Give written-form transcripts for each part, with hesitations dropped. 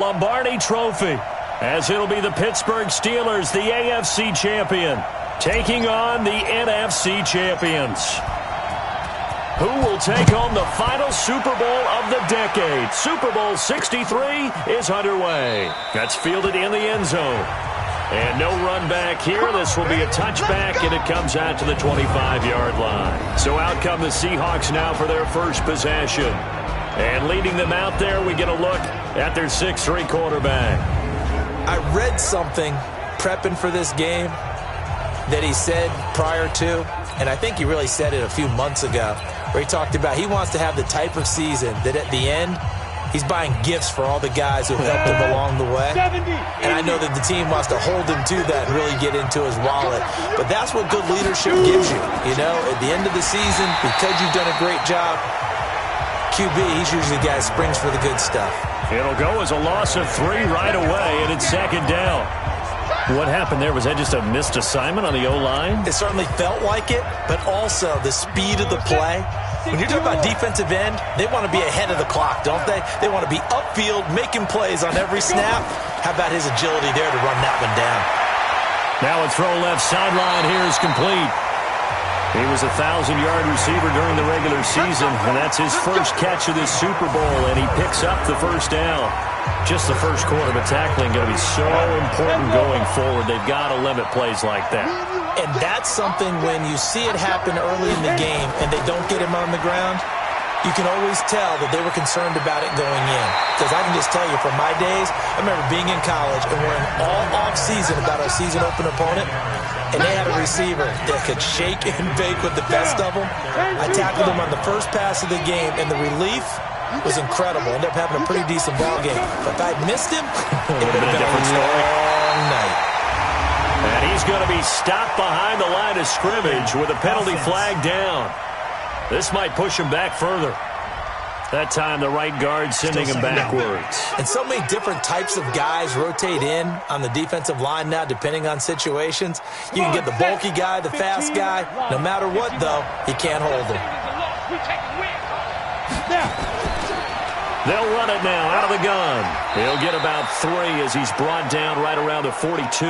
Lombardi Trophy, as it'll be the Pittsburgh Steelers, the AFC champion, taking on the NFC champions. Who will take home the final Super Bowl of the decade? Super Bowl 63 is underway. That's fielded in the end zone. And no run back here. This will be a touchback, and it comes out to the 25-yard line. So out come the Seahawks now for their first possession. And leading them out there, we get a look at their 6'3" quarterback. I read something prepping for this game that he said prior to, and I think he really said it a few months ago, where he talked about he wants to have the type of season that at the end, he's buying gifts for all the guys who helped him along the way. And I know that the team wants to hold him to that and really get into his wallet. But that's what good leadership gives you. You know, at the end of the season, because you've done a great job, QB, he's usually the guy who springs for the good stuff. It'll go as a loss of 3 right away, and it's second down. What happened there? Was that just a missed assignment on the O-line? It certainly felt like it, but also the speed of the play. When you're talking about defensive end, they want to be ahead of the clock, don't they? They want to be upfield, making plays on every snap. How about his agility there to run that one down? Now a throw left sideline here is complete. He was a 1,000-yard receiver during the regular season, and that's his first catch of this Super Bowl, and he picks up the first down. Just the first quarter, but tackling going to be so important going forward. They've got to limit plays like that. And that's something when you see it happen early in the game and they don't get him on the ground, you can always tell that they were concerned about it going in. Because I can just tell you from my days, I remember being in college and worrying all off-season about our season open opponent, and they had a receiver that could shake and bake with the best of them. I tackled him on the first pass of the game, and the relief was incredible. Ended up having a pretty decent ball game. But if I'd missed him, it would have been a different long night. And he's going to be stopped behind the line of scrimmage with a penalty flag down. This might push him back further. That time the right guard sending him backwards. And so many different types of guys rotate in on the defensive line now depending on situations. You can get the bulky guy, the fast guy. No matter what, though, he can't hold him. They'll run it now out of the gun. He'll get about 3 as he's brought down right around the 42.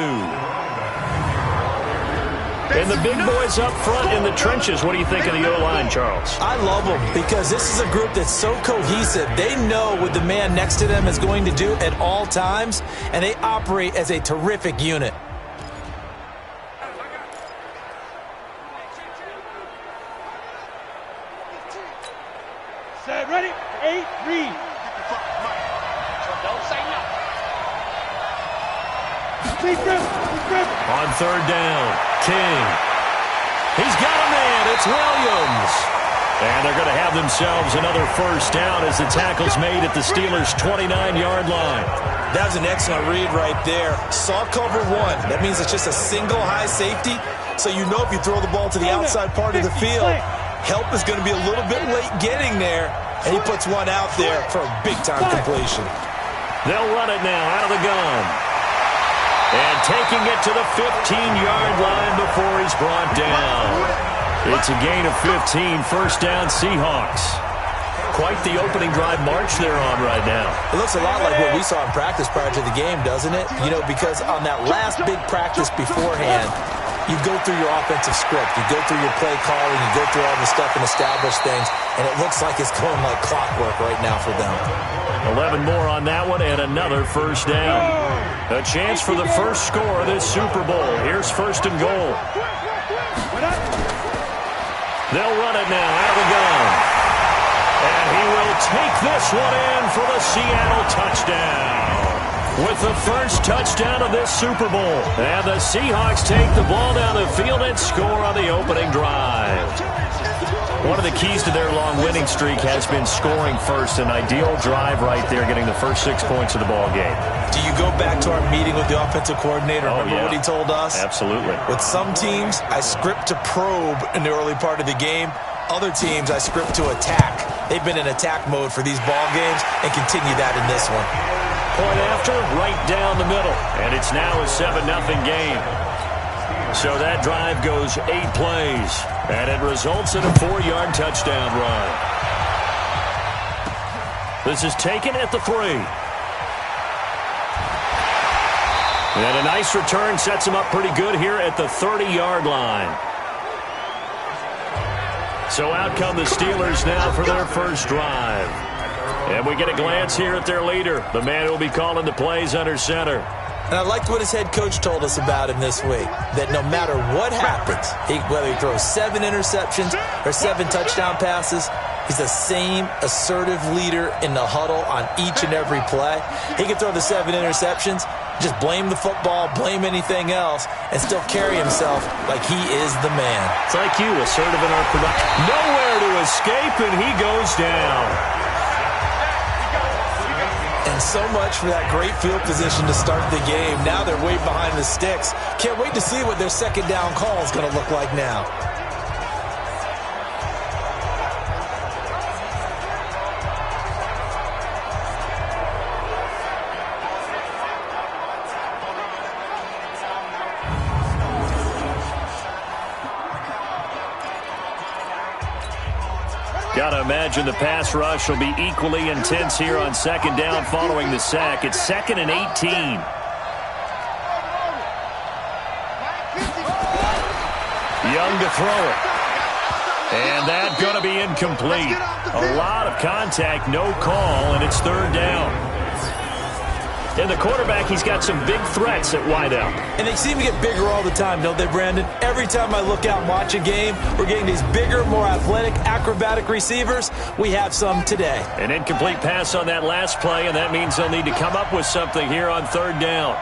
And the big boys up front in the trenches. What do you think of the O-line, Charles? I love them because this is a group that's so cohesive. They know what the man next to them is going to do at all times, and they operate as a terrific unit. Set, ready, 8, read. On third down, King. He's got a man. It's Williams. And they're going to have themselves another first down as the tackle's made at the Steelers' 29-yard line. That was an excellent read right there. Saw cover 1. That means it's just a single high safety. So you know if you throw the ball to the outside part of the field, help is going to be a little bit late getting there. And he puts one out there for a big-time completion. They'll run it now out of the gun. And taking it to the 15-yard line before he's brought down. It's a gain of 15, first down Seahawks. Quite the opening drive march they're on right now. It looks a lot like what we saw in practice prior to the game, doesn't it? You know, because on that last big practice beforehand, you go through your offensive script, you go through your play calling, you go through all the stuff and establish things, and it looks like it's going like clockwork right now for them. 11 more on that one and another first down. A chance for the first score of this Super Bowl. Here's first and goal. They'll run it now out of the gun. And he will take this one in for the Seattle touchdown. With the first touchdown of this Super Bowl. And the Seahawks take the ball down the field and score on the opening drive. One of the keys to their long winning streak has been scoring first. An ideal drive right there, getting the first 6 points of the ball game. Do you go back to our meeting with the offensive coordinator? Remember what he told us? Absolutely. With some teams, I script to probe in the early part of the game. Other teams, I script to attack. They've been in attack mode for these ball games and continue that in this one. Point after, right down the middle. And it's now a 7-0 game. So that drive goes 8 plays, and it results in a 4-yard touchdown run. This is taken at the 3. And a nice return sets him up pretty good here at the 30-yard line. So out come the Steelers now for their first drive. And we get a glance here at their leader, the man who will be calling the plays under center. And I liked what his head coach told us about him this week, that no matter what happens, whether he throws 7 interceptions or 7 touchdown passes, he's the same assertive leader in the huddle on each and every play. He can throw the 7 interceptions, just blame the football, blame anything else, and still carry himself like he is the man. It's like you, assertive in our production. Nowhere to escape, and he goes down. And so much for that great field position to start the game. Now they're way behind the sticks. Can't wait to see what their second down call is going to look like now. Got to imagine the pass rush will be equally intense here on second down following the sack. It's 2nd and 18. Young to throw it. And that's going to be incomplete. A lot of contact, no call, and it's 3rd down. And the quarterback, he's got some big threats at wideout. And they seem to get bigger all the time, don't they, Brandon? Every time I look out and watch a game, we're getting these bigger, more athletic, acrobatic receivers. We have some today. An incomplete pass on that last play, and that means they'll need to come up with something here on 3rd down.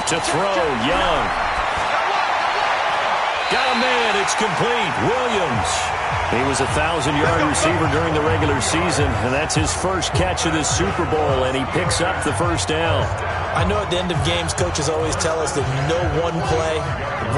To throw, Young. Got a man, it's complete. Williams. He was a 1,000-yard receiver during the regular season, and that's his first catch of this Super Bowl, and he picks up the first down. I know at the end of games, coaches always tell us that no one play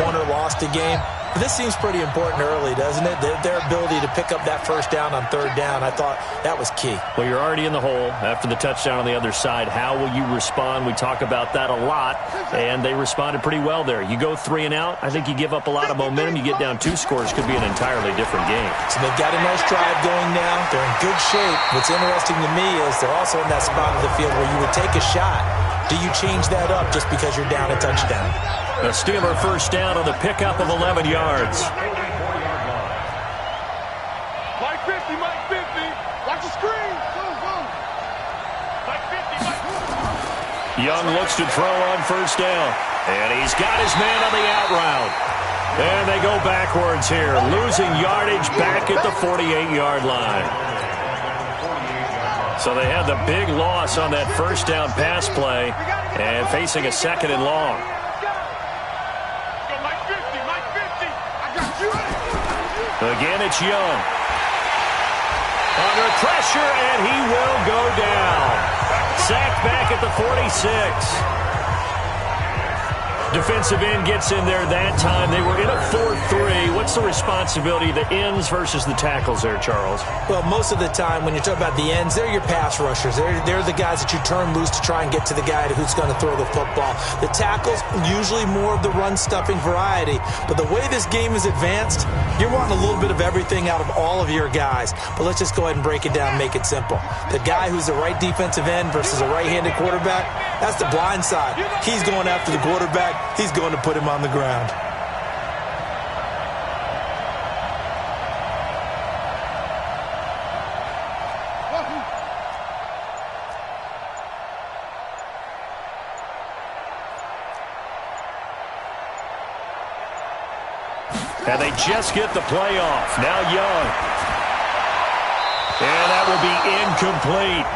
won or lost a game. But this seems pretty important early, doesn't it? Their ability to pick up that first down on 3rd down, I thought that was key. Well, you're already in the hole after the touchdown on the other side. How will you respond? We talk about that a lot, and they responded pretty well there. You go 3 and out, I think you give up a lot of momentum. You get down 2 scores, could be an entirely different game. So they've got a nice drive going now. They're in good shape. What's interesting to me is they're also in that spot of the field where you would take a shot. Do you change that up just because you're down a touchdown? A Steeler first down on the pickup of 11 yards. Mike 50, Mike 50. Watch the screen. Go, go. Mike 50, Mike 50. Young looks to throw on first down. And he's got his man on the out route. And they go backwards here, losing yardage back at the 48-yard line. So they had the big loss on that first down pass play and facing a 2nd and long. Again, it's Young. Under pressure, and he will go down. Sacked back at the 46. Defensive end gets in there that time. They were in a 4-3. What's the responsibility, the ends versus the tackles there, Charles? Well, most of the time when you're talking about the ends, they're your pass rushers. They're the guys that you turn loose to try and get to the guy who's going to throw the football. The tackles, usually more of the run-stuffing variety. But the way this game is advanced, you're wanting a little bit of everything out of all of your guys. But let's just go ahead and break it down, make it simple. The guy who's the right defensive end versus a right-handed quarterback, that's the blind side. He's going after the quarterback. He's going to put him on the ground. And they just get the playoff. Now Young. And that will be incomplete.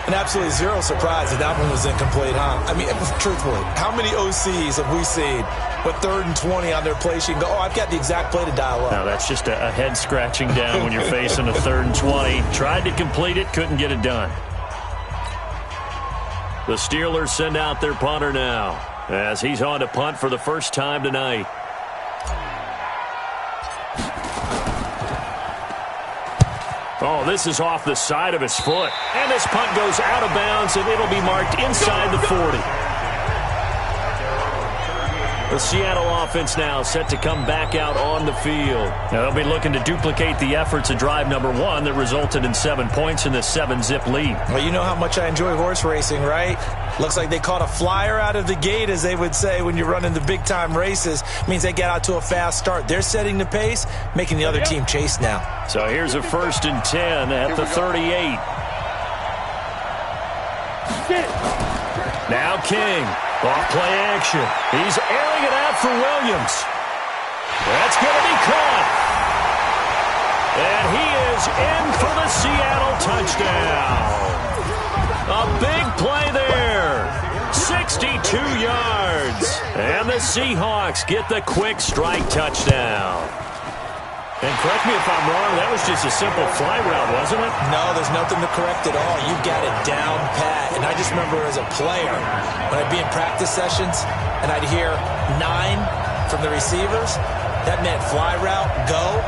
And absolutely zero surprise that one was incomplete, huh? I mean, truthfully, how many OCs have we seen with 3rd and 20 on their play sheet and go, oh, I've got the exact play to dial up? No, that's just a head scratching down when you're facing a 3rd and 20. Tried to complete it, couldn't get it done. The Steelers send out their punter now as he's on to punt for the first time tonight. Oh, this is off the side of his foot. And this punt goes out of bounds, and it'll be marked inside the 40. The Seattle offense now set to come back out on the field. Now they'll be looking to duplicate the efforts of drive number 1 that resulted in 7 points in the 7-zip lead. Well, you know how much I enjoy horse racing, right? Looks like they caught a flyer out of the gate, as they would say when you're running the big-time races. Means they get out to a fast start. They're setting the pace, making the other team chase now. So here's a 1st and 10 at the 38. Now King. Off play action. He's airing it out for Williams. That's going to be caught. And he is in for the Seattle touchdown. A big play there. 62 yards. And the Seahawks get the quick strike touchdown. And correct me if I'm wrong, that was just a simple fly route, wasn't it? No, there's nothing to correct at all. You've got it down pat. And I just remember as a player, when I'd be in practice sessions and I'd hear 9 from the receivers, that meant fly route, go,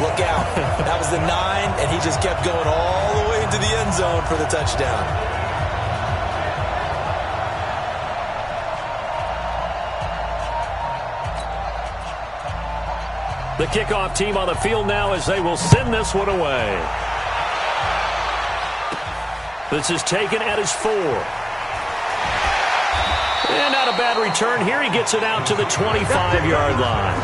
look out. That was the 9, and he just kept going all the way into the end zone for the touchdown. The kickoff team on the field now as they will send this one away. This is taken at his 4. And not a bad return here. He gets it out to the 25-yard line.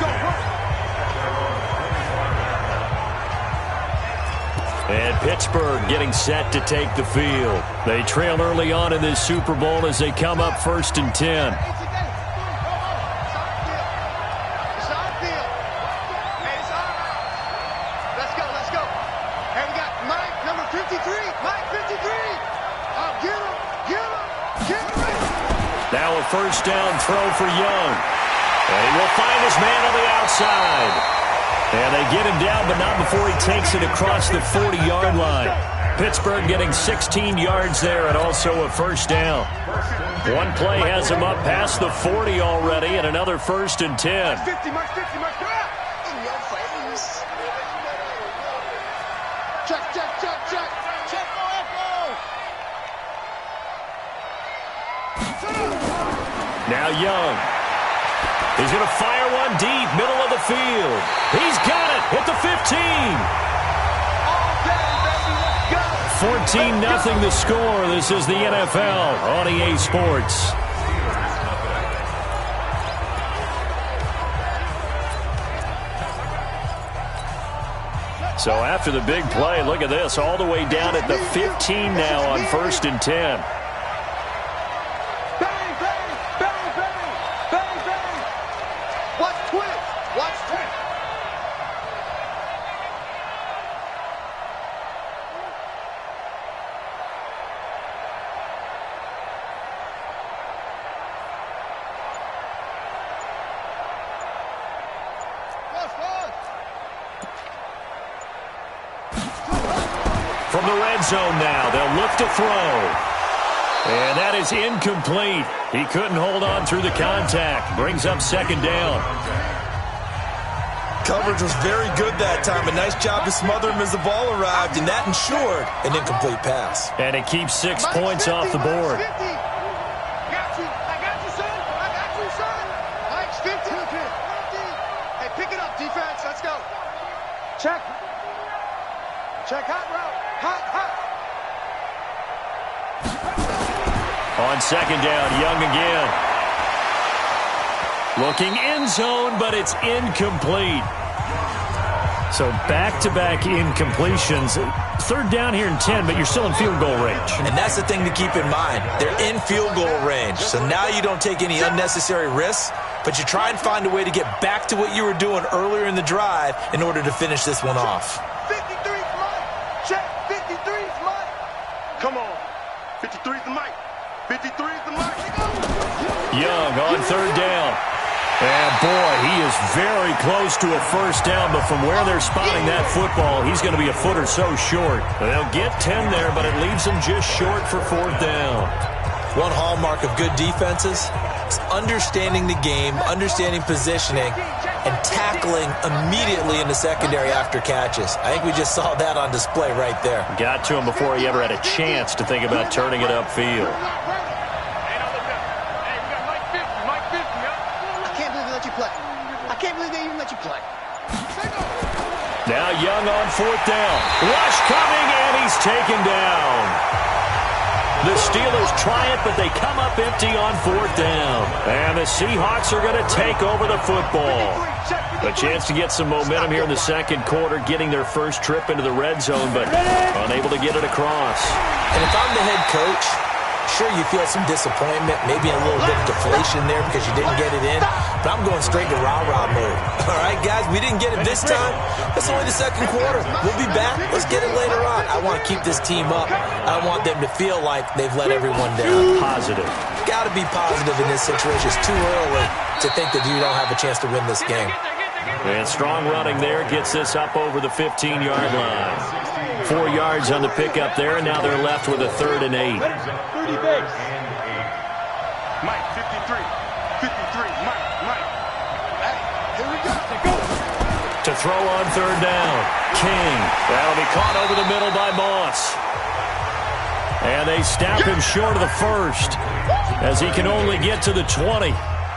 And Pittsburgh getting set to take the field. They trail early on in this Super Bowl as they come up 1st and 10. Now a 1st down throw for Young. And he will find his man on the outside. And they get him down, but not before he takes it across the 40-yard line. Pittsburgh getting 16 yards there and also a 1st down. One play has him up past the 40 already and another 1st and 10. Now Young. He's going to fire one deep, middle of the field. He's got it at the 15. 14-0 the score. This is the NFL on EA Sports. So after the big play, look at this, all the way down at the 15 now on 1st and 10. From the red zone now, they'll look to throw. And that is incomplete. He couldn't hold on through the contact. Brings up 2nd down. Coverage was very good that time. A nice job to smother him as the ball arrived, and that ensured an incomplete pass. And it keeps 6 points off the board. I got you, son. I got you, son. Mike's 50. Hey, pick it up, defense. Let's go. Check. Hot route. Hot. On 2nd down, Young again. Looking end zone, but it's incomplete. So back-to-back incompletions. 3rd down here and 10, but you're still in field goal range. And that's the thing to keep in mind. They're in field goal range. So now you don't take any unnecessary risks, but you try and find a way to get back to what you were doing earlier in the drive in order to finish this one off. 53's Mike. Check. 53's Mike. Come on. 53's the Mike. 53's the Mike. Young on 3rd down. And, boy, he is very close to a 1st down, but from where they're spotting that football, he's going to be a foot or so short. They'll get 10 there, but it leaves them just short for 4th down. One hallmark of good defenses is understanding the game, understanding positioning, and tackling immediately in the secondary after catches. I think we just saw that on display right there. Got to him before he ever had a chance to think about turning it upfield. Hey, we got Mike 50. Mike 50, huh? I can't I can't believe they even let you play. Now Young on 4th down. Rush coming, and he's taken down. The Steelers try it, but they come up empty on 4th down. And the Seahawks are going to take over the football. A chance to get some momentum here in the second quarter, getting their first trip into the red zone, but unable to get it across. And if I'm the head coach, sure, you feel some disappointment, maybe a little bit of deflation there because you didn't get it in, but I'm going straight to rah-rah mode. All right, guys, we didn't get it this time. It's only the second quarter. We'll be back. Let's get it later on. I want to keep this team up. I don't want them to feel like they've let everyone down. Positive. Got to be positive in this situation. It's too early to think that you don't have a chance to win this game. And strong running there gets this up over the 15-yard line. 4 yards on the pickup there, and now they're left with a 3rd and 8. Mike, 53. 53. Mike. Hey, here we go. To throw on 3rd down. King. That'll be caught over the middle by Moss. And they snap him short of the 1st as he can only get to the 20.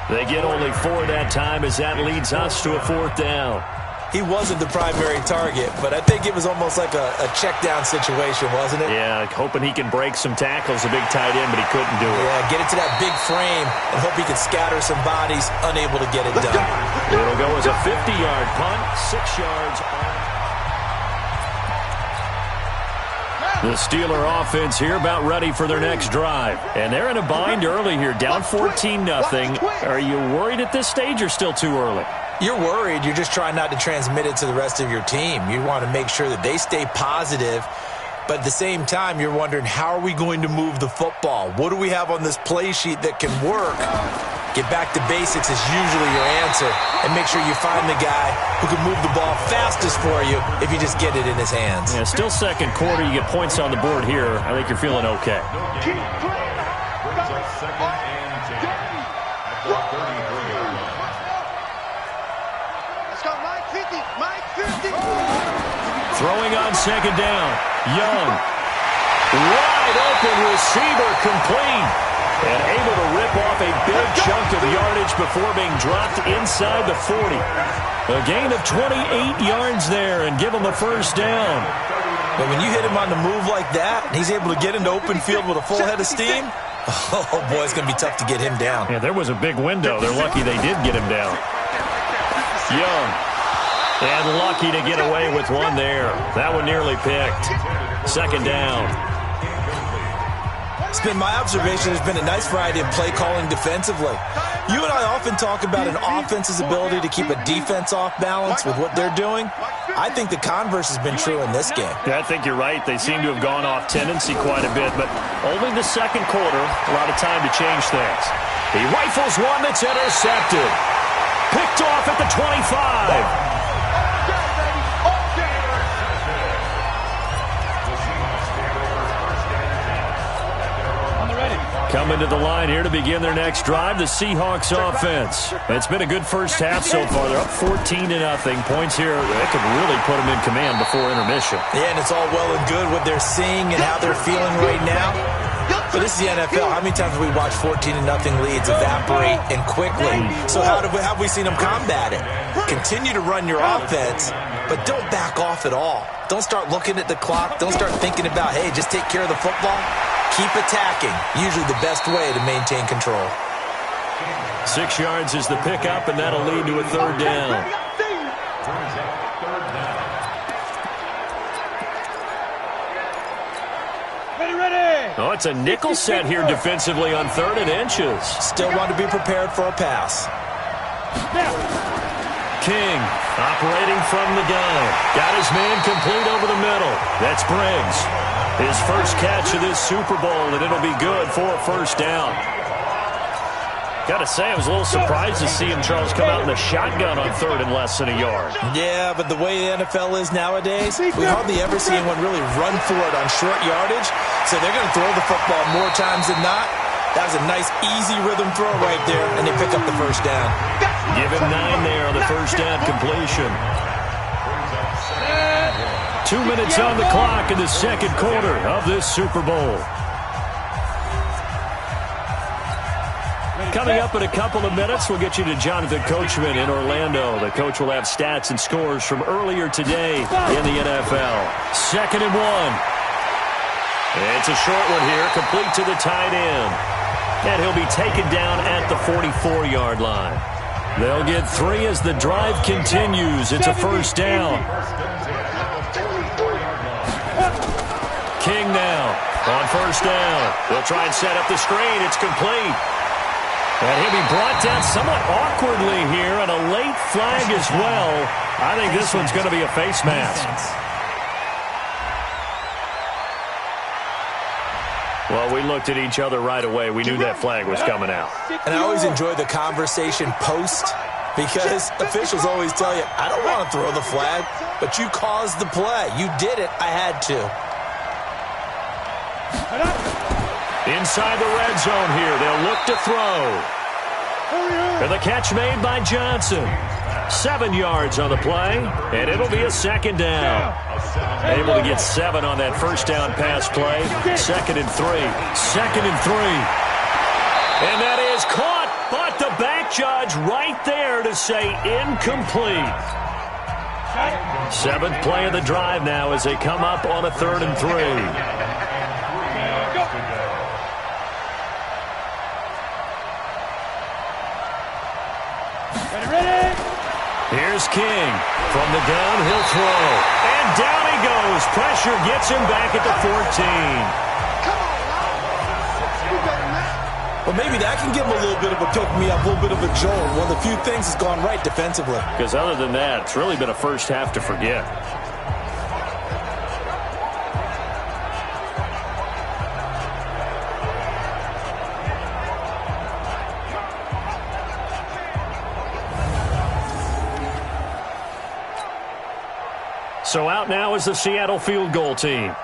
They get only 4 that time as that leads us to a 4th down. He wasn't the primary target, but I think it was almost like a check-down situation, wasn't it? Yeah, hoping he can break some tackles, a big tight end, but he couldn't do it. Yeah, get it to that big frame and hope he can scatter some bodies, unable to get it done. It'll go as a 50-yard punt, 6 yards on. The Steeler offense here about ready for their next drive. And they're in a bind early here, down 14-0. Are you worried at this stage or still too early? You're worried. You're just trying not to transmit it to the rest of your team. You want to make sure that they stay positive, but at the same time, you're wondering, how are we going to move the football? What do we have on this play sheet that can work? Get back to basics is usually your answer, and make sure you find the guy who can move the ball fastest for you if you just get it in his hands. Yeah, still second quarter. You get points on the board here. I think you're feeling okay. Throwing on 2nd down. Young. Wide open receiver complete. And able to rip off a big chunk of yardage before being dropped inside the 40. A gain of 28 yards there and give him a 1st down. But when you hit him on the move like that, and he's able to get into open field with a full head of steam, oh boy, it's going to be tough to get him down. Yeah, there was a big window. They're lucky they did get him down. Young. And lucky to get away with one there. That one nearly picked. 2nd down. It's been my observation there's been a nice variety of play calling defensively. You and I often talk about an offense's ability to keep a defense off balance with what they're doing. I think the converse has been true in this game. Yeah, I think you're right. They seem to have gone off tendency quite a bit, but only the second quarter, a lot of time to change things. He rifles one that's intercepted. Picked off at the 25. Coming to the line here to begin their next drive, the Seahawks offense. It's been a good first half so far. They're up 14-0. Points here, that could really put them in command before intermission. Yeah, and it's all well and good what they're seeing and how they're feeling right now. But this is the NFL. How many times have we watched 14-0 leads evaporate and quickly? So how have we seen them combat it? Continue to run your offense, but don't back off at all. Don't start looking at the clock. Don't start thinking about, hey, just take care of the football. Keep attacking. Usually the best way to maintain control. 6 yards is the pickup, and that'll lead to a 3rd down. Oh, it's a nickel set here defensively on 3rd and inches. Still want to be prepared for a pass. King operating from the gun. Got his man complete over the middle. That's Briggs. His first catch of this Super Bowl, and it'll be good for a 1st down. Got to say, I was a little surprised to see him, Charles, come out in the shotgun on 3rd and less than a yard. Yeah, but the way the NFL is nowadays, we hardly ever see anyone really run for it on short yardage. So they're going to throw the football more times than not. That was a nice, easy rhythm throw right there, and they pick up the 1st down. Give him 9 there on the 1st down completion. 2 minutes on the clock in the second quarter of this Super Bowl. Coming up in a couple of minutes, we'll get you to Jonathan Coachman in Orlando. The coach will have stats and scores from earlier today in the NFL. 2nd and 1. It's a short one here, complete to the tight end. And he'll be taken down at the 44-yard line. They'll get 3 as the drive continues. It's a first down. King now on first down. They'll try and set up the screen. It's complete. And he'll be brought down somewhat awkwardly here, and a late flag as well. I think this one's going to be a face mask. Well, we looked at each other right away. We knew that flag was coming out. And I always enjoy the conversation post, because officials always tell you, I don't want to throw the flag, but you caused the play. You did it. I had to. Inside the red zone here, they'll look to throw. And the catch made by Johnson. 7 yards on the play, and it'll be a second down. Able to get 7 on that first down pass play. 2nd and 3. 2nd and 3. And that is caught, but the back judge right there to say incomplete. 7th play of the drive now as they come up on a 3rd and 3. Here's King from the gun. He'll throw. And down he goes. Pressure gets him back at the 14. Well, maybe that can give him a little bit of a pick-me-up, a little bit of a jolt. One of the few things that's gone right defensively. Because other than that, it's really been a first half to forget. So out now is the Seattle field goal team.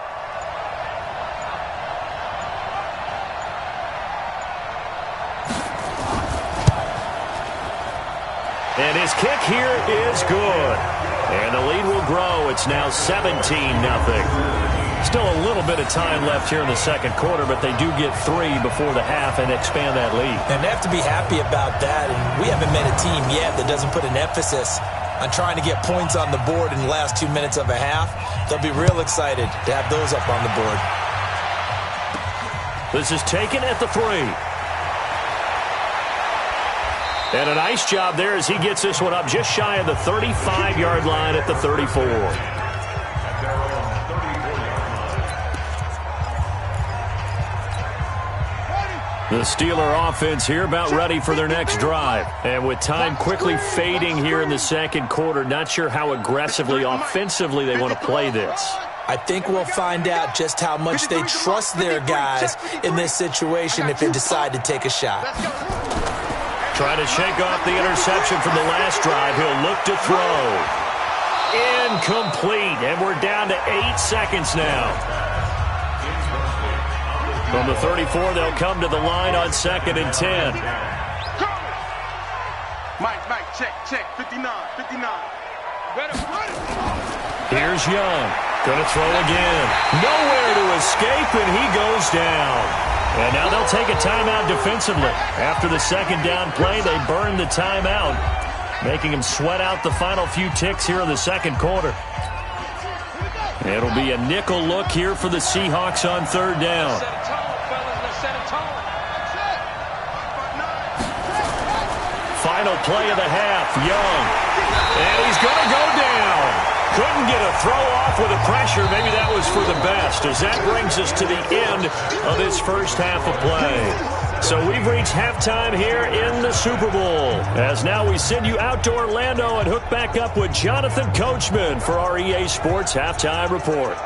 And his kick here is good. And the lead will grow. It's now 17-0. Still a little bit of time left here in the second quarter, but they do get 3 before the half and expand that lead. And they have to be happy about that. And we haven't met a team yet that doesn't put an emphasis on trying to get points on the board in the last 2 minutes of a half. They'll be real excited to have those up on the board. This is taken at the 3. And a nice job there as he gets this one up just shy of the 35-yard line at the 34. The Steeler offense here about ready for their next drive. And with time quickly fading here in the second quarter, not sure how aggressively, offensively they want to play this. I think we'll find out just how much they trust their guys in this situation if they decide to take a shot. Trying to shake off the interception from the last drive. He'll look to throw. Incomplete. And we're down to 8 seconds now. From the 34, they'll come to the line on 2nd and 10. Mike, check, 59. Here's Young. Going to throw again. Nowhere to escape, and he goes down. And now they'll take a timeout defensively. After the second down play, they burn the timeout, making him sweat out the final few ticks here in the second quarter. It'll be a nickel look here for the Seahawks on 3rd down. Final play of the half, Young. And he's going to go down. Couldn't get a throw off with the pressure. Maybe that was for the best, as that brings us to the end of this first half of play. So we've reached halftime here in the Super Bowl, as now we send you out to Orlando and hook back up with Jonathan Coachman for our EA Sports Halftime Report.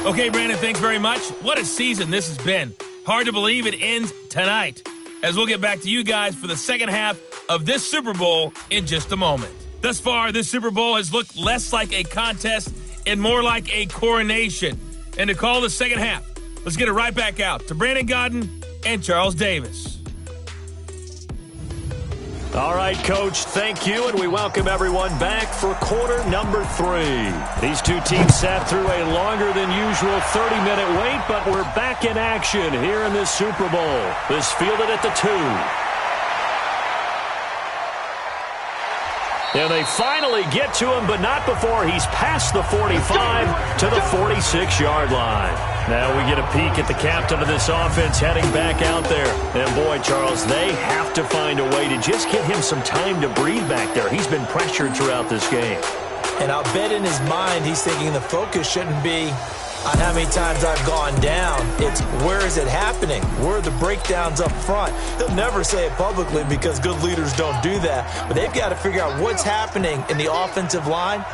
Okay, Brandon, thanks very much. What a season this has been. Hard to believe it ends tonight, as we'll get back to you guys for the second half of this Super Bowl in just a moment. Thus far, this Super Bowl has looked less like a contest and more like a coronation. And to call the second half, let's get it right back out to Brandon Godden and Charles Davis. All right, Coach, thank you, and we welcome everyone back for quarter number 3. These two teams sat through a longer than usual 30-minute wait, but we're back in action here in this Super Bowl. This fielded at the 2. And they finally get to him, but not before he's past the 45 to the 46-yard line. Now we get a peek at the captain of this offense heading back out there. And boy, Charles, they have to find a way to just get him some time to breathe back there. He's been pressured throughout this game. And I'll bet in his mind he's thinking the focus shouldn't be on how many times I've gone down. It's where is it happening? Where are the breakdowns up front? He'll never say it publicly because good leaders don't do that. But they've got to figure out what's happening in the offensive line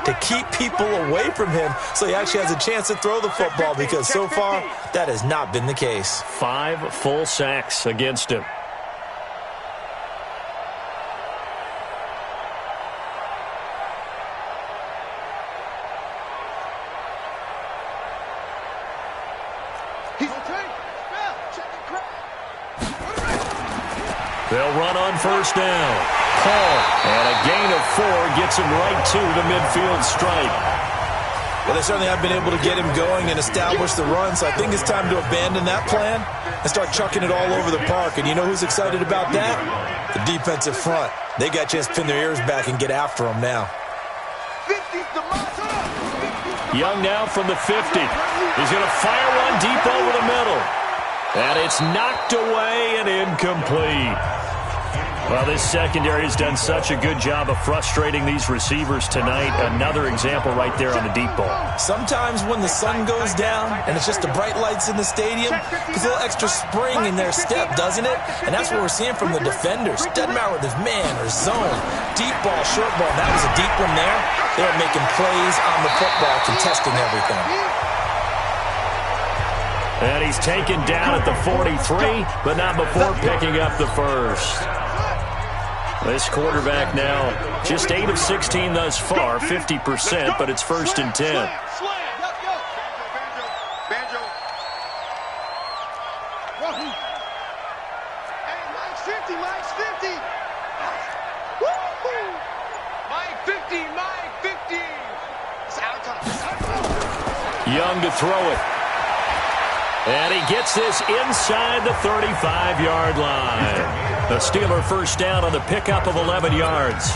to keep people away from him so he actually has a chance to throw the football, because so far that has not been the case. 5 full sacks against him. They'll run on first down. Paul, and a gain of 4 gets him right to the midfield stripe. Well, they certainly have been able to get him going and establish the run, so I think it's time to abandon that plan and start chucking it all over the park. And you know who's excited about that? The defensive front. They got to just pin their ears back and get after him now. Young now from the 50. He's going to fire one deep over the middle. And it's knocked away and incomplete. Well, this secondary has done such a good job of frustrating these receivers tonight. Another example right there on the deep ball. Sometimes when the sun goes down and it's just the bright lights in the stadium, there's a little extra spring in their step, doesn't it? And that's what we're seeing from the defenders. Doesn't matter whether it's man or zone. Deep ball, short ball. That was a deep one there. They were making plays on the football, contesting everything. And he's taken down at the 43, but not before picking up the first. This quarterback now just 8 of 16 thus far, 50%, but it's 1st and 10. Banjo. Hey, Mike's 50. Mike's 50. Woo-hoo. Mike 50. Mike 50. It's out time. Young to throw it. And he gets this inside the 35-yard line. The Steeler first down on the pickup of 11 yards.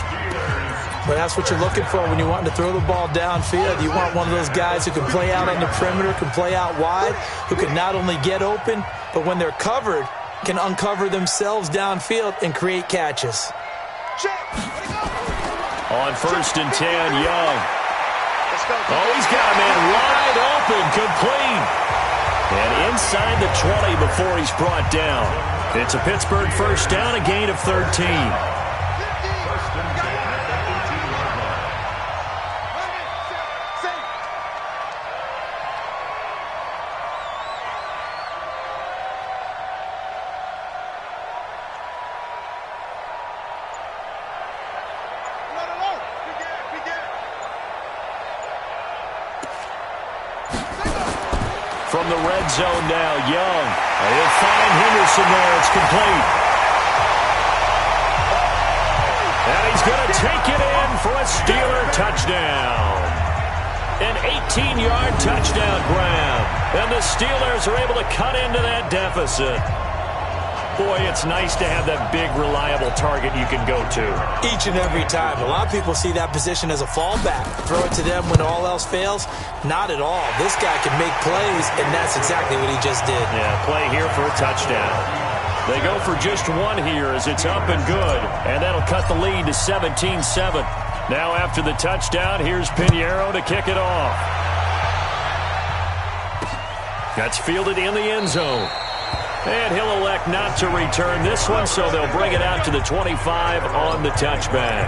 But that's what you're looking for when you want to throw the ball downfield. You want one of those guys who can play out on the perimeter, can play out wide, who can not only get open, but when they're covered, can uncover themselves downfield and create catches. On 1st and 10, Young. Oh, he's got a man wide open, complete. And inside the 20 before he's brought down. It's a Pittsburgh first down, a gain of 13. From the red zone now, Young. He'll find Henderson there. It's complete. And he's going to take it in for a Steeler touchdown. An 18-yard touchdown grab. And the Steelers are able to cut into that deficit. Boy, it's nice to have that big, reliable target you can go to. Each and every time. A lot of people see that position as a fallback. Throw it to them when all else fails. Not at all. This guy can make plays, and that's exactly what he just did. Yeah, play here for a touchdown. They go for just one here as it's up and good. And that'll cut the lead to 17-7. Now after the touchdown, here's Pinheiro to kick it off. That's fielded in the end zone. And he'll elect not to return this one, so they'll bring it out to the 25 on the touchback.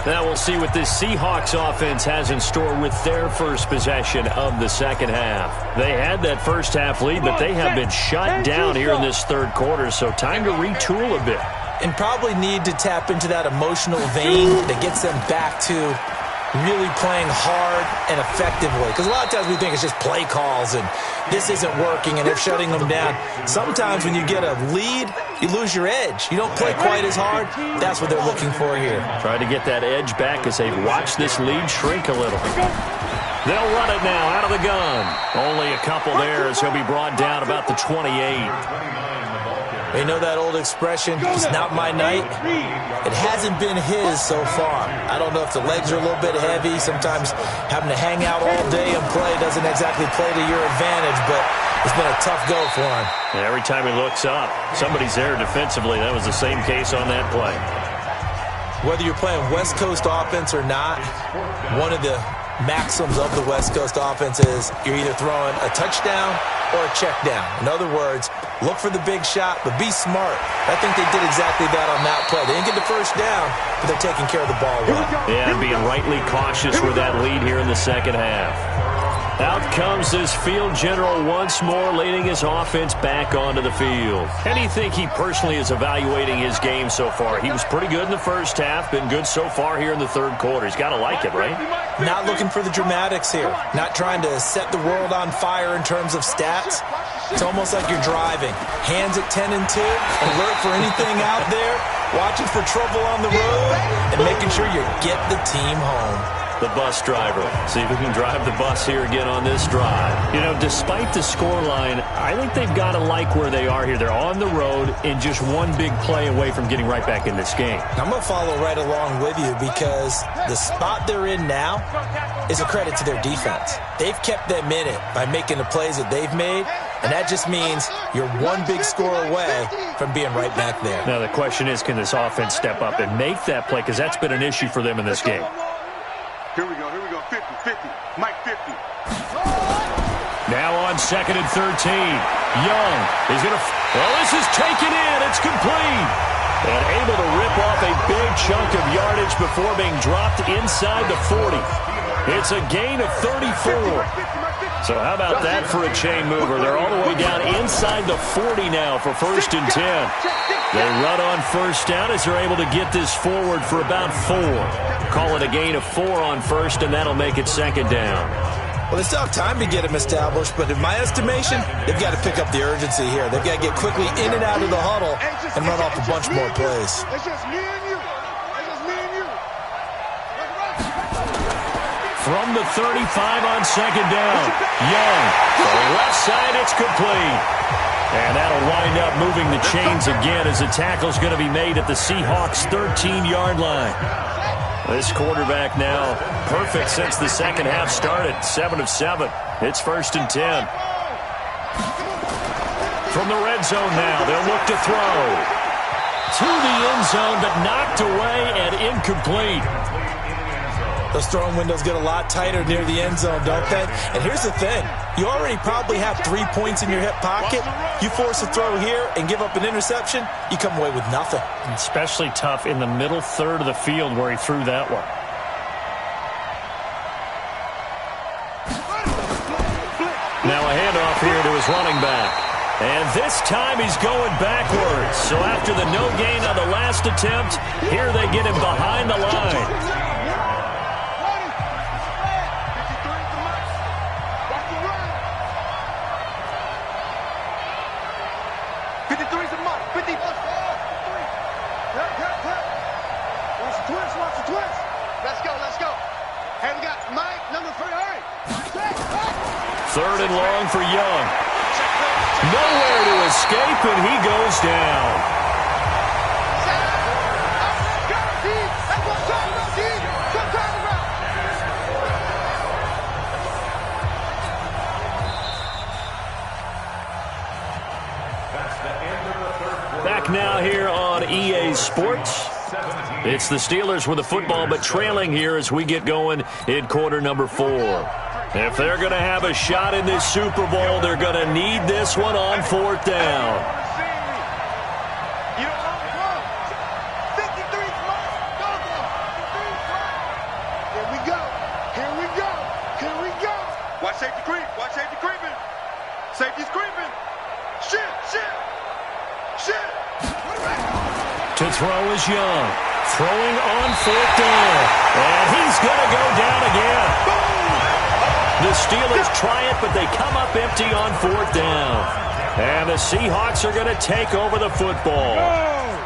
Now we'll see what this Seahawks offense has in store with their first possession of the second half. They had that first half lead, but they have been shut down here in this third quarter, so time to retool a bit. And probably need to tap into that emotional vein that gets them back to really playing hard and effectively. Because a lot of times we think it's just play calls and this isn't working and they're shutting them down. Sometimes when you get a lead, you lose your edge. You don't play quite as hard. That's what they're looking for here. Try to get that edge back as they've watched this lead shrink a little. They'll run it now out of the gun. Only a couple there as he'll be brought down about the 28. You know that old expression, it's not my night? It hasn't been his so far. I don't know if the legs are a little bit heavy. Sometimes having to hang out all day and play doesn't exactly play to your advantage, but it's been a tough go for him. And every time he looks up, somebody's there defensively. That was the same case on that play. Whether you're playing West Coast offense or not, one of the maxims of the West Coast offense is you're either throwing a touchdown or a check down. In other words, look for the big shot, but be smart. I think they did exactly that on that play. They didn't get the first down, but they're taking care of the ball well. Yeah, and being rightly cautious with that lead here in the second half. Out comes this field general once more, leading his offense back onto the field. How do you think he personally is evaluating his game so far? He was pretty good in the first half, been good so far here in the third quarter. He's got to like it, right? Not looking for the dramatics here. Not trying to set the world on fire in terms of stats. It's almost like you're driving. Hands at 10 and 2, alert for anything out there, watching for trouble on the road, and making sure you get the team home. The bus driver. See if we can drive the bus here again on this drive. You know, despite the scoreline, I think they've got to like where they are here. They're on the road and just one big play away from getting right back in this game. I'm going to follow right along with you because the spot they're in now is a credit to their defense. They've kept them in it by making the plays that they've made, and that just means you're one big score away from being right back there. Now the question is, can this offense step up and make that play? Because that's been an issue for them in this game. Here we go, 50, Mike 50. Now on 2nd and 13. Young is going to... Well, this is taken in. It's complete. And able to rip off a big chunk of yardage before being dropped inside the 40. It's a gain of 34. So how about that for a chain mover? They're all the way down inside the 40 now for 1st and 10. They run on first down as they're able to get this forward for about 4. Call it a gain of 4 on first, and that'll make it 2nd down. Well, they still have time to get them established, but in my estimation, they've got to pick up the urgency here. They've got to get quickly in and out of the huddle and run off a bunch more plays. It's just me and you. It's just me and you. From the 35 on 2nd down. Young, to the left side, it's complete. And that'll wind up moving the chains again as the tackle's going to be made at the Seahawks' 13-yard line. This quarterback now perfect since the second half started. 7 of 7. It's 1st and 10. From the red zone now, they'll look to throw. To the end zone, but knocked away and incomplete. Those throwing windows get a lot tighter near the end zone, don't they? And here's the thing. You already probably have 3 points in your hip pocket. You force a throw here and give up an interception, you come away with nothing. Especially tough in the middle third of the field where he threw that one. Now a handoff here to his running back. And this time he's going backwards. So after the no gain on the last attempt, here they get him behind the line. Third and long for Young. Nowhere to escape, and he goes down. Back now here on EA Sports. It's the Steelers with the football, but trailing here as we get going in quarter number 4. If they're going to have a shot in this Super Bowl, they're going to need this one on 4th down. Here we go. Here we go. Watch safety creep. Watch safety creeping. Safety's creeping. Shit. To throw is Young. Throwing on 4th down. And he's going to go down again. The Steelers try it, but they come up empty on 4th down. And the Seahawks are going to take over the football.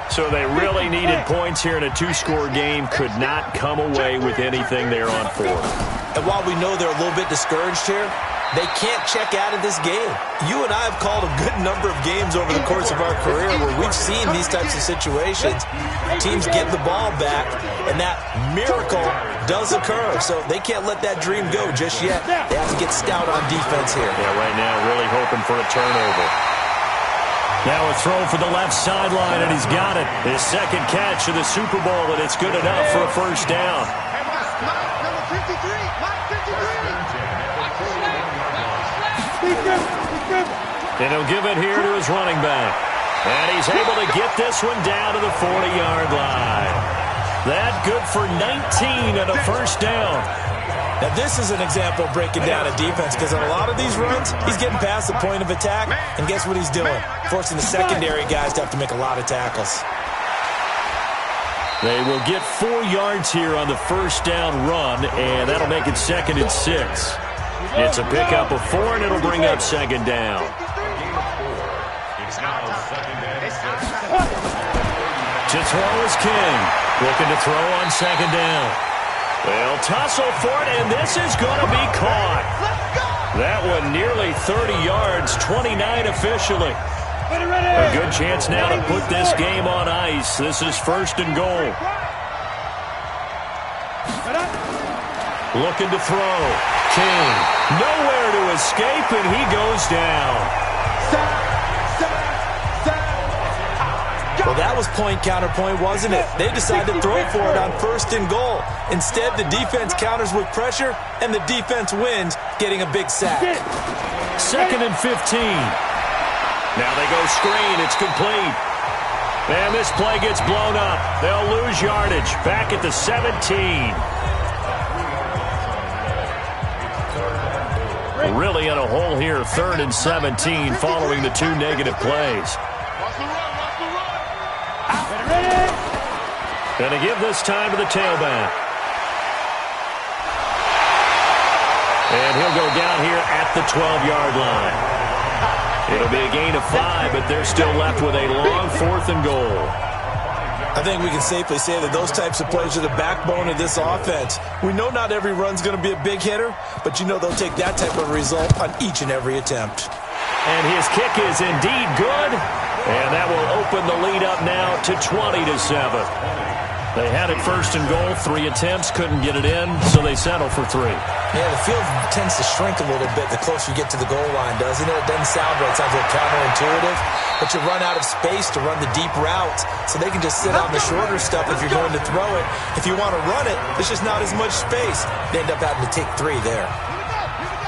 So they really needed points here in a 2-score game. Could not come away with anything there on 4th. And while we know they're a little bit discouraged here, they can't check out of this game. You and I have called a good number of games over the course of our career where we've seen these types of situations. Teams get the ball back, and that miracle does occur. So they can't let that dream go just yet. They have to get stout on defense here. Yeah, right now really hoping for a turnover. Now a throw for the left sideline, and he's got it. His second catch of the Super Bowl, and it's good enough for a first down. Number 53, Mike 53. And he'll give it here to his running back. And he's able to get this one down to the 40-yard line. That good for 19 and a first down. Now, this is an example of breaking down a defense because on a lot of these runs, he's getting past the point of attack, and guess what he's doing? Forcing the secondary guys to have to make a lot of tackles. They will get 4 yards here on the first down run, and that'll make it 2nd and 6. It's a pickup of 4, and it'll bring up 2nd down. To throw is King. Looking to throw on 2nd down. They'll tussle for it, and this is going to be caught. That one nearly 30 yards, 29 officially. A good chance now to put this game on ice. This is 1st and goal. Looking to throw. King. Nowhere to escape, and he goes down. Well, that was point counterpoint, wasn't it? They decided to throw for it on 1st and goal. Instead, the defense counters with pressure, and the defense wins, getting a big sack. 2nd and 15. Now they go screen. It's complete. And this play gets blown up. They'll lose yardage. Back at the 17. Really in a hole here. 3rd and 17 following the 2 negative plays. Going to give this time to the tailback. And he'll go down here at the 12-yard line. It'll be a gain of 5, but they're still left with a long 4th and goal. I think we can safely say that those types of plays are the backbone of this offense. We know not every run's going to be a big hitter, but you know they'll take that type of result on each and every attempt. And his kick is indeed good. And that will open the lead up now to 20-7. They had it 1st and goal, 3 attempts, couldn't get it in, so they settle for 3. Yeah, the field tends to shrink a little bit the closer you get to the goal line, doesn't it? It doesn't sound right. It sounds a little counterintuitive. But you run out of space to run the deep routes, so they can just sit on the shorter stuff if you're going to throw it. If you want to run it, there's just not as much space. They end up having to take 3 there.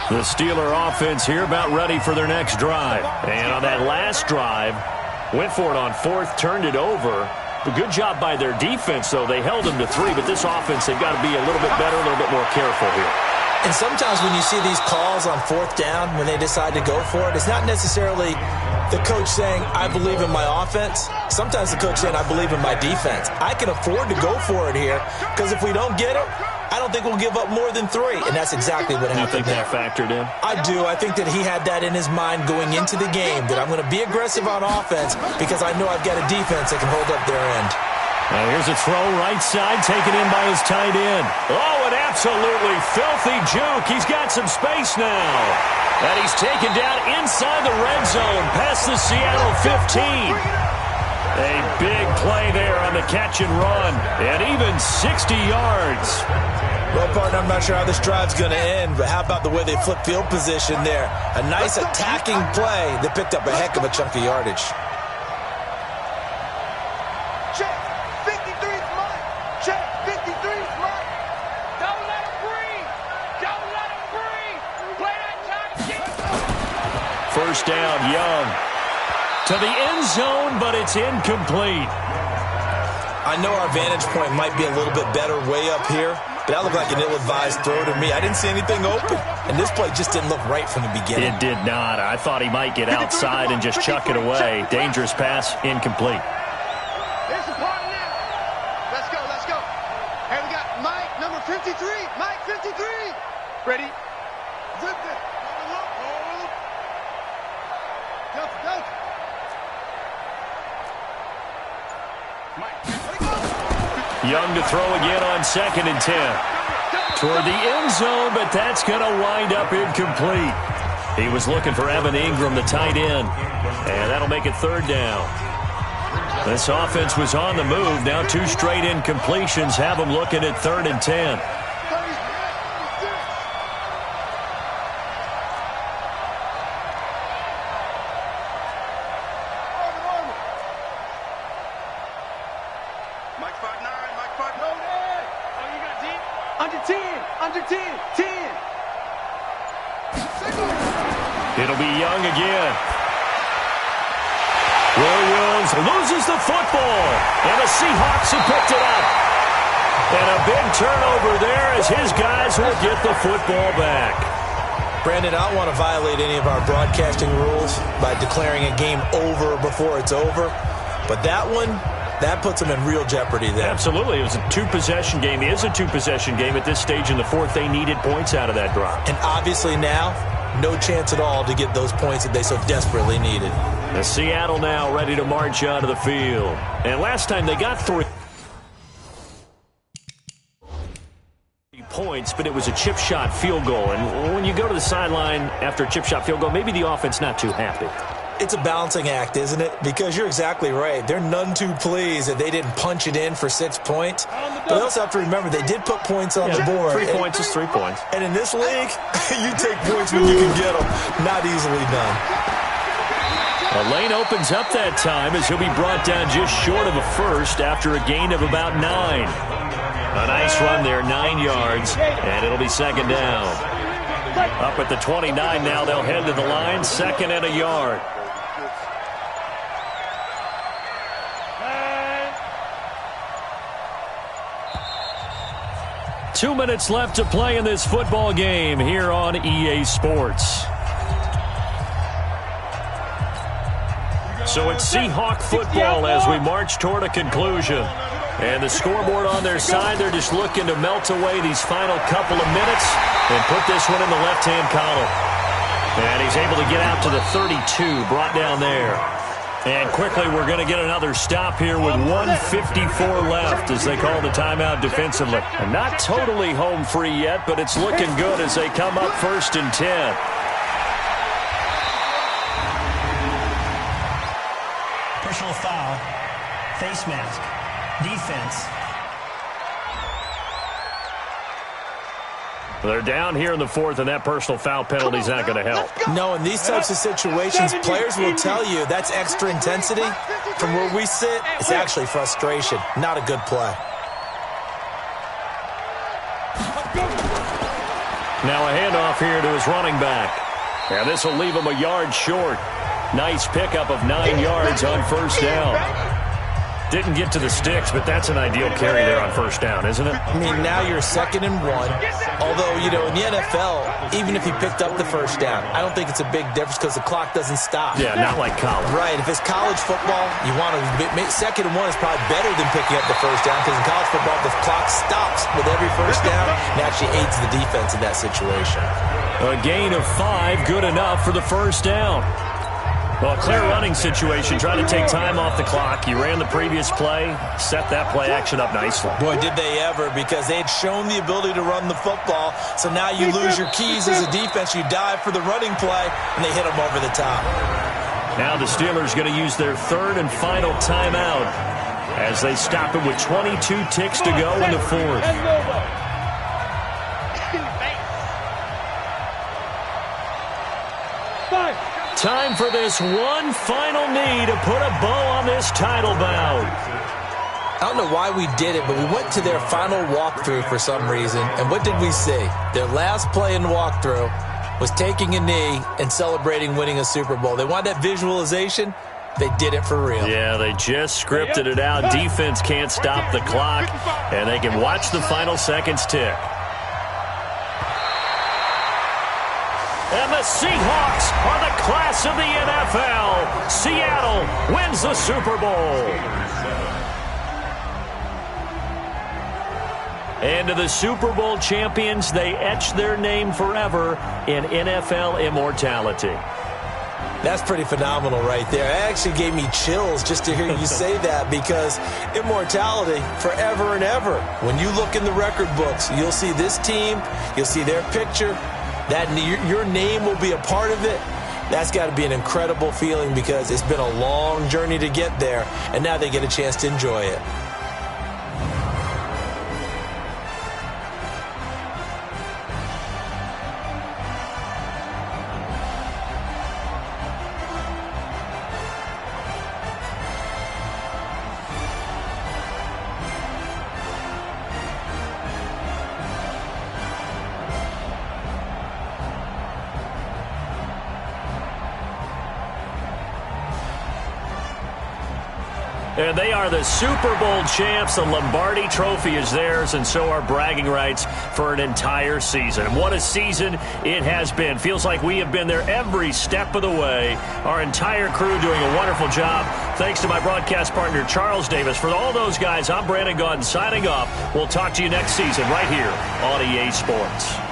The Steeler offense here about ready for their next drive. And on that last drive, went for it on 4th, turned it over. A good job by their defense, though. They held them to 3, but this offense, they've got to be a little bit better, a little bit more careful here. And sometimes when you see these calls on 4th down, when they decide to go for it, it's not necessarily the coach saying, I believe in my offense. Sometimes the coach saying, I believe in my defense. I can afford to go for it here, because if we don't get it, I don't think we'll give up more than 3. And that's exactly what happened there. You think that factored in? I do. I think that he had that in his mind going into the game, that I'm going to be aggressive on offense because I know I've got a defense that can hold up their end. Now here's a throw right side, taken in by his tight end. Oh, an absolutely filthy juke. He's got some space now. And he's taken down inside the red zone, past the Seattle 15. A big play there on the catch and run, and even 60 yards. Well, partner, I'm not sure how this drive's going to end, but how about the way they flip field position there? A nice attacking play that picked up a heck of a chunk of yardage. Check. 53's mine. Check. 53's mine. Don't let him breathe. Don't let him breathe. Play that time. First down, Young. To the end zone, but it's incomplete. I know our vantage point might be a little bit better way up here, but that looked like an ill-advised throw to me. I didn't see anything open, and this play just didn't look right from the beginning. It did not. I thought he might get outside and just chuck it away. Dangerous pass, incomplete. Here's the part now. Let's go. Number 53, Mike 53. Ready? Zip it. Hold. Delta, Delta. Mike, let it go. Young to throw again on 2nd and 10. Toward the end zone, but that's going to wind up incomplete. He was looking for Evan Ingram, the tight end, and that'll make it 3rd down. This offense was on the move. Now 2 straight incompletions have them looking at 3rd and 10. Mike 5'9", Mike 5'9". Oh, you got 10? Under 10, under 10, 10. It'll be Young again. Williams loses the football, and the Seahawks have picked it up. And a big turnover there as his guys will get the football back. Brandon, I don't want to violate any of our broadcasting rules by declaring a game over before it's over, but that one, that puts them in real jeopardy there. Absolutely. It was a 2-possession game. It is a 2-possession game at this stage in the 4th. They needed points out of that drop. And obviously now, no chance at all to get those points that they so desperately needed. The Seattle now ready to march onto the field. And last time they got 3 points, but it was a chip shot field goal. And when you go to the sideline after a chip shot field goal, maybe the offense not too happy. It's a balancing act, isn't it? Because you're exactly right. They're none too pleased that they didn't punch it in for 6 points. But they also have to remember they did put points on the board. 3 points is 3 points. And in this league, you take points when you can get them. Not easily done. A lane opens up that time as he'll be brought down just short of a first after a gain of about 9. A nice run there, 9 yards, and it'll be 2nd down. Up at the 29 now, they'll head to the line, 2nd and a yard. Two minutes left to play in this football game here on EA Sports. So it's Seahawk football as we march toward a conclusion. And the scoreboard on their side, they're just looking to melt away these final couple of minutes and put this one in the left-hand column. And he's able to get out to the 32, brought down there. And quickly, we're going to get another stop here with 1:54 left as they call the timeout defensively. And not totally home free yet, but it's looking good as they come up 1st and 10. Personal foul, face mask, defense. They're down here in the 4th, and that personal foul penalty is not going to help. No, in these types of situations, players will tell you that's extra intensity. From where we sit, it's actually frustration. Not a good play. Now a handoff here to his running back. And this will leave him a yard short. Nice pickup of 9 yards on 1st down. Didn't get to the sticks, but that's an ideal carry there on 1st down, isn't it? I mean, now you're 2nd and 1. Although, you know, in the NFL, even if he picked up the 1st down, I don't think it's a big difference because the clock doesn't stop. Yeah, not like college. Right. If it's college football, you want to make 2nd and 1 is probably better than picking up the 1st down because in college football, the clock stops with every 1st down and actually aids the defense in that situation. A gain of 5, good enough for the 1st down. Well, clear running situation, trying to take time off the clock. You ran the previous play, set that play action up nicely. Boy, did they ever, because they had shown the ability to run the football. So now you lose your keys as a defense. You dive for the running play, and they hit them over the top. Now the Steelers going to use their 3rd and final timeout as they stop it with 22 ticks to go in the 4th. Time for this one final knee to put a bow on this title bout. I don't know why we did it, but we went to their final walkthrough for some reason. And what did we see? Their last play in walkthrough was taking a knee and celebrating winning a Super Bowl. They wanted that visualization. They did it for real. Yeah, they just scripted it out. Defense can't stop the clock, and they can watch the final seconds tick. And the Seahawks are the class of the NFL. Seattle wins the Super Bowl. And to the Super Bowl champions, they etch their name forever in NFL immortality. That's pretty phenomenal right there. It actually gave me chills just to hear you say that, because immortality forever and ever. When you look in the record books, you'll see this team, you'll see their picture, that your name will be a part of it. That's got to be an incredible feeling, because it's been a long journey to get there, and now they get a chance to enjoy it. And they are the Super Bowl champs. The Lombardi Trophy is theirs, and so are bragging rights for an entire season. And what a season it has been. Feels like we have been there every step of the way. Our entire crew doing a wonderful job. Thanks to my broadcast partner, Charles Davis. For all those guys, I'm Brandon Gaudin signing off. We'll talk to you next season right here on EA Sports.